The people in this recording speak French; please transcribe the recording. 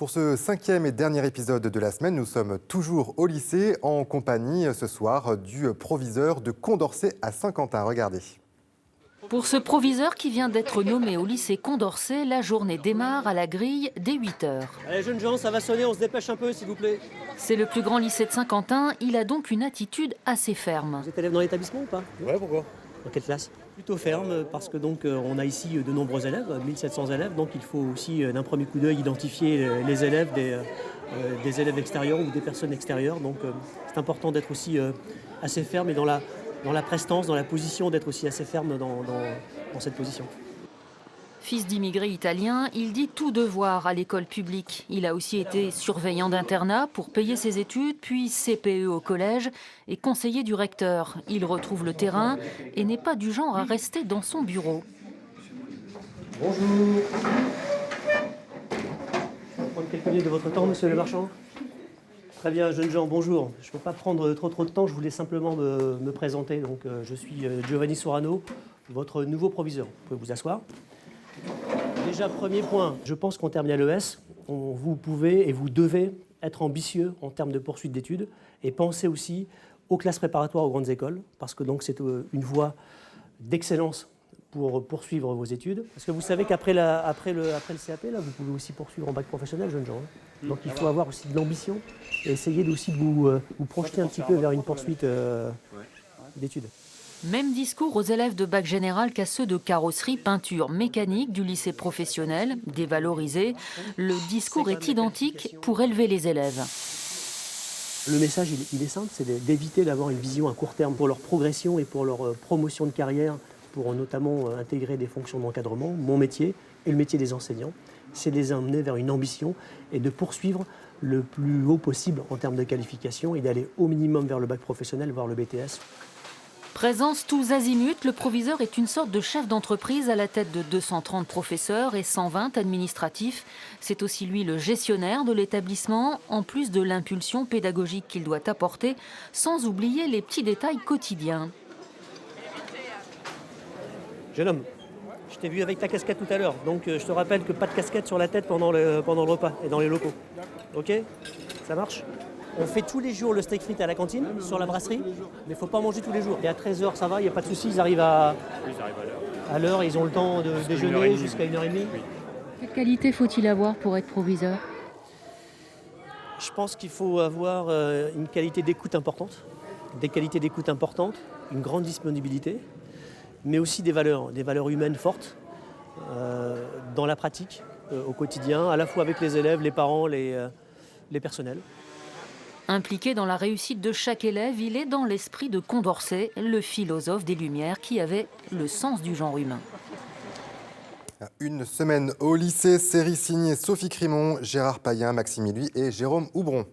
Pour ce 5e et dernier épisode de la semaine, nous sommes toujours au lycée en compagnie ce soir du proviseur de Condorcet à Saint-Quentin. Regardez. Pour ce proviseur qui vient d'être nommé au lycée Condorcet, la journée démarre à la grille dès 8 h. Allez jeunes gens, ça va sonner, on se dépêche un peu s'il vous plaît. C'est le plus grand lycée de Saint-Quentin, il a donc une attitude assez ferme. Vous êtes élève dans l'établissement ou pas? Ouais, pourquoi? Dans quelle classe? Plutôt ferme parce que donc on a ici de nombreux élèves, 1700 élèves, donc il faut aussi d'un premier coup d'œil identifier les élèves des élèves extérieurs ou des personnes extérieures. Donc c'est important d'être aussi assez ferme et dans la prestance, dans la position, d'être aussi assez ferme dans cette position. Fils d'immigrés italiens, il dit tout devoir à l'école publique. Il a aussi été surveillant d'internat pour payer ses études, puis CPE au collège et conseiller du recteur. Il retrouve le terrain et n'est pas du genre à rester dans son bureau. Bonjour. Je vais prendre quelques minutes de votre temps, monsieur le marchand. Très bien, jeunes gens, bonjour. Je ne peux pas prendre trop de temps, je voulais simplement me présenter. Donc, je suis Giovanni Sorano, votre nouveau proviseur. Vous pouvez vous asseoir. Déjà, premier point, je pense qu'en terminale ES, vous pouvez et vous devez être ambitieux en termes de poursuite d'études et penser aussi aux classes préparatoires aux grandes écoles, parce que donc c'est une voie d'excellence pour poursuivre vos études. Parce que vous savez qu'après le CAP, là, vous pouvez aussi poursuivre en bac professionnel, jeunes gens. Donc il faut avoir aussi de l'ambition et essayer aussi de vous projeter un petit peu vers une poursuite d'études. Même discours aux élèves de bac général qu'à ceux de carrosserie, peinture, mécanique du lycée professionnel, dévalorisé. Le discours est identique pour élever les élèves. Le message, il est simple, c'est d'éviter d'avoir une vision à court terme pour leur progression et pour leur promotion de carrière, pour notamment intégrer des fonctions d'encadrement, mon métier et le métier des enseignants. C'est de les emmener vers une ambition et de poursuivre le plus haut possible en termes de qualification et d'aller au minimum vers le bac professionnel, voire le BTS. Présence tous azimuts, le proviseur est une sorte de chef d'entreprise à la tête de 230 professeurs et 120 administratifs. C'est aussi lui le gestionnaire de l'établissement, en plus de l'impulsion pédagogique qu'il doit apporter, sans oublier les petits détails quotidiens. Jeune homme, je t'ai vu avec ta casquette tout à l'heure, donc je te rappelle que pas de casquette sur la tête pendant le repas et dans les locaux. Ok? Ça marche? On fait tous les jours le steak frites à la cantine, sur la brasserie, mais il ne faut pas manger tous les jours. Et à 13 h, ça va, il n'y a pas de souci, ils arrivent à l'heure, ils ont le temps de déjeuner jusqu'à 1h30. Oui. Quelle qualité faut-il avoir pour être proviseur? Je pense qu'il faut avoir une qualité d'écoute importante, des qualités d'écoute importantes, une grande disponibilité, mais aussi des valeurs humaines fortes dans la pratique, au quotidien, à la fois avec les élèves, les parents, les personnels. Impliqué dans la réussite de chaque élève, il est dans l'esprit de Condorcet, le philosophe des Lumières qui avait le sens du genre humain. Une semaine au lycée, série signée Sophie Crimon, Gérard Payen, Maxime Lui et Jérôme Houbron.